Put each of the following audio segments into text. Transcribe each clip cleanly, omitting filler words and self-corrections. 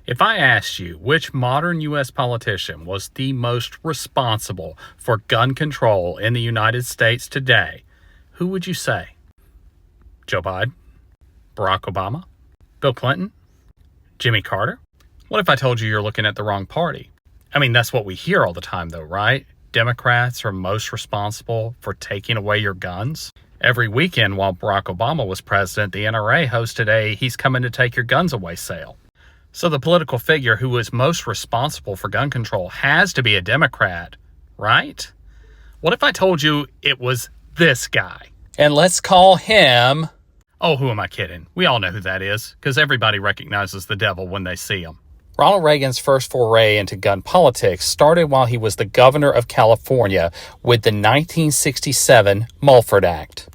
If I asked you which modern U.S. politician was the most responsible for gun control in the United States today, who would you say? Joe Biden? Barack Obama? Bill Clinton? Jimmy Carter? What if I told you you're looking at the wrong party? I mean, that's what we hear all the time though, right? Democrats are most responsible for taking away your guns. Every weekend while Barack Obama was president, the NRA hosted a "He's Coming to Take Your Guns Away" sale. So the political figure who is most responsible for gun control has to be a Democrat, right? What if I told you it was this guy? And let's call him... Oh, who am I kidding? We all know who that is, because everybody recognizes the devil when they see him. Ronald Reagan's first foray into gun politics started while he was the governor of California with the 1967 Mulford Act.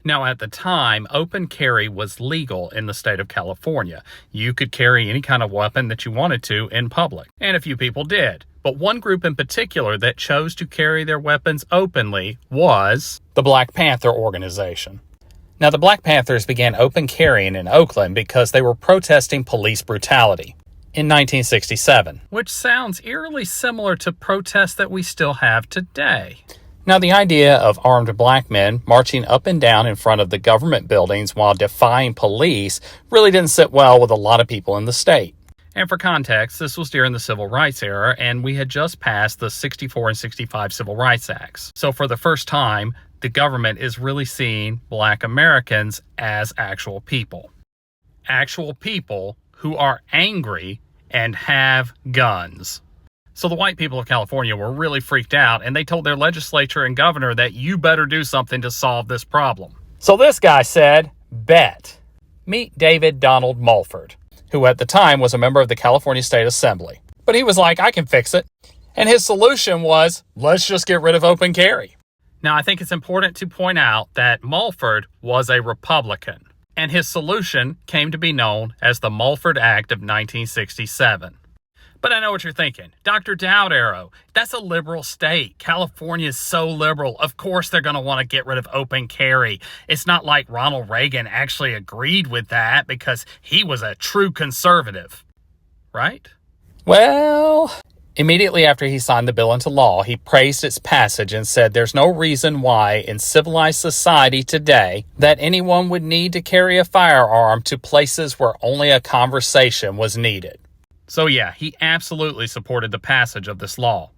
Now, at the time, open carry was legal in the state of California. You could carry any kind of weapon that you wanted to in public, and a few people did. But one group in particular that chose to carry their weapons openly was the Black Panther organization. Now, the Black Panthers began open carrying in Oakland because they were protesting police brutality in 1967, which sounds eerily similar to protests that we still have today. Now, the idea of armed black men marching up and down in front of the government buildings while defying police really didn't sit well with a lot of people in the state. And for context, this was during the Civil Rights era, and we had just passed the 64 and 65 Civil Rights Acts. So for the first time, the government is really seeing black Americans as actual people. Actual people who are angry and have guns. So the white people of California were really freaked out, and they told their legislature and governor that you better do something to solve this problem. So this guy said, bet. Meet David Donald Mulford, who at the time was a member of the California State Assembly. But he was like, I can fix it. And his solution was, let's just get rid of open carry. Now, I think it's important to point out that Mulford was a Republican, and his solution came to be known as the Mulford Act of 1967. But I know what you're thinking. Dr. Dowd-Arrow, that's a liberal state. California is so liberal. Of course they're going to want to get rid of open carry. It's not like Ronald Reagan actually agreed with that because he was a true conservative. Right? Well, immediately after he signed the bill into law, he praised its passage and said there's no reason why in civilized society today that anyone would need to carry a firearm to places where only a conversation was needed. So yeah, he absolutely supported the passage of this law.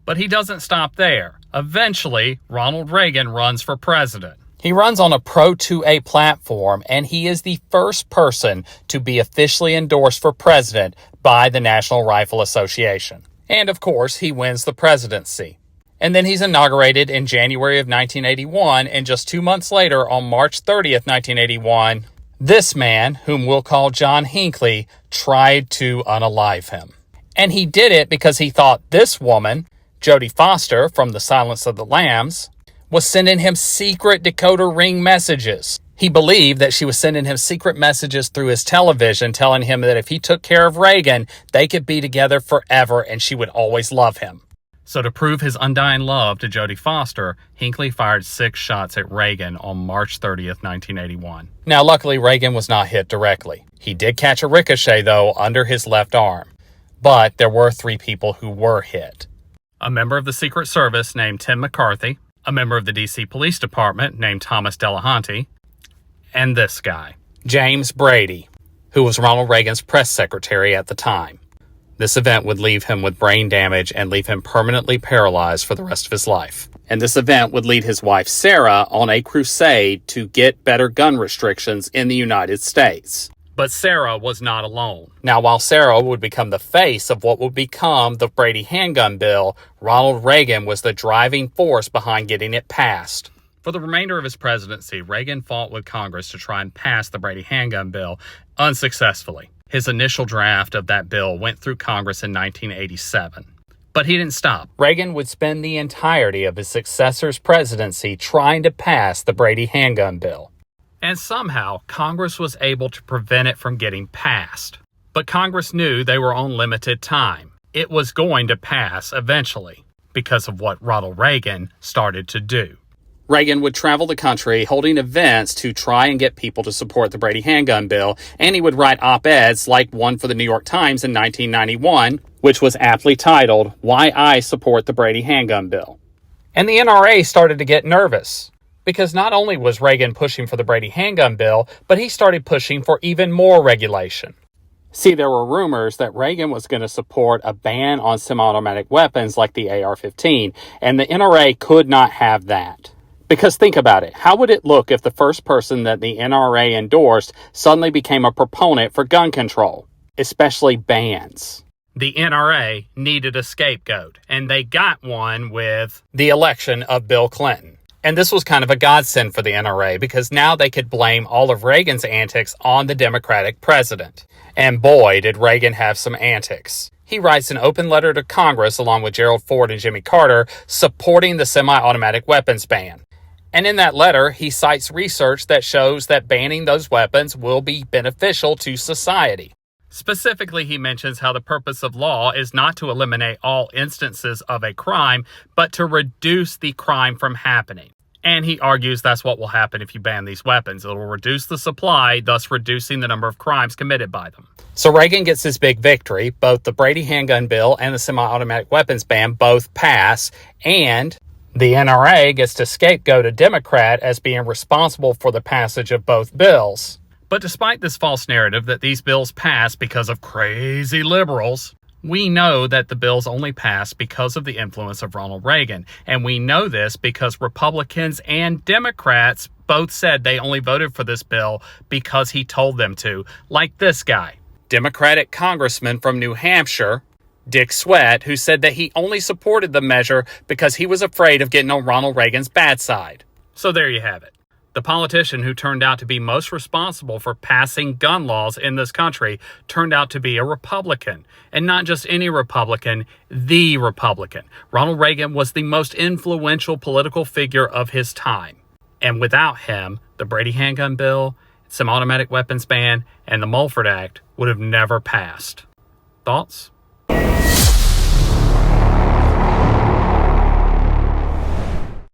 But he doesn't stop there. Eventually, Ronald Reagan runs for president. He runs on a Pro-2A platform, and he is the first person to be officially endorsed for president by the National Rifle Association. And of course, he wins the presidency. And then he's inaugurated in January of 1981, and just 2 months later, on March 30th, 1981, this man, whom we'll call John Hinckley, tried to unalive him. And he did it because he thought this woman, Jodie Foster from The Silence of the Lambs, was sending him secret decoder ring messages. He believed that she was sending him secret messages through his television telling him that if he took care of Reagan, they could be together forever and she would always love him. So to prove his undying love to Jodie Foster, Hinckley fired 6 shots at Reagan on March 30th, 1981. Now, luckily, Reagan was not hit directly. He did catch a ricochet, though, under his left arm. But there were 3 people who were hit. A member of the Secret Service named Tim McCarthy, a member of the D.C. Police Department named Thomas Delahanty, and this guy, James Brady, who was Ronald Reagan's press secretary at the time. This event would leave him with brain damage and leave him permanently paralyzed for the rest of his life. And this event would lead his wife, Sarah, on a crusade to get better gun restrictions in the United States. But Sarah was not alone. Now, while Sarah would become the face of what would become the Brady handgun bill, Ronald Reagan was the driving force behind getting it passed. For the remainder of his presidency, Reagan fought with Congress to try and pass the Brady handgun bill unsuccessfully. His initial draft of that bill went through Congress in 1987. But he didn't stop. Reagan would spend the entirety of his successor's presidency trying to pass the Brady handgun bill. And somehow, Congress was able to prevent it from getting passed. But Congress knew they were on limited time. It was going to pass eventually because of what Ronald Reagan started to do. Reagan would travel the country holding events to try and get people to support the Brady handgun bill, and he would write op-eds like one for the New York Times in 1991, which was aptly titled, "Why I Support the Brady Handgun Bill." And the NRA started to get nervous, because not only was Reagan pushing for the Brady handgun bill, but he started pushing for even more regulation. See, there were rumors that Reagan was going to support a ban on semi-automatic weapons like the AR-15, and the NRA could not have that. Because think about it, how would it look if the first person that the NRA endorsed suddenly became a proponent for gun control, especially bans? The NRA needed a scapegoat, and they got one with the election of Bill Clinton. And this was kind of a godsend for the NRA, because now they could blame all of Reagan's antics on the Democratic president. And boy, did Reagan have some antics. He writes an open letter to Congress along with Gerald Ford and Jimmy Carter supporting the semi-automatic weapons ban. And in that letter, he cites research that shows that banning those weapons will be beneficial to society. Specifically, he mentions how the purpose of law is not to eliminate all instances of a crime, but to reduce the crime from happening. And he argues that's what will happen if you ban these weapons. It will reduce the supply, thus reducing the number of crimes committed by them. So Reagan gets his big victory. Both the Brady handgun bill and the semi-automatic weapons ban both pass, and the NRA gets to scapegoat a Democrat as being responsible for the passage of both bills. But despite this false narrative that these bills pass because of crazy liberals, we know that the bills only passed because of the influence of Ronald Reagan. And we know this because Republicans and Democrats both said they only voted for this bill because he told them to. Like this guy, Democratic congressman from New Hampshire, Dick Sweat, who said that he only supported the measure because he was afraid of getting on Ronald Reagan's bad side. So there you have it. The politician who turned out to be most responsible for passing gun laws in this country turned out to be a Republican. And not just any Republican, the Republican. Ronald Reagan was the most influential political figure of his time. And without him, the Brady handgun bill, semi-automatic weapons ban, and the Mulford Act would have never passed. Thoughts?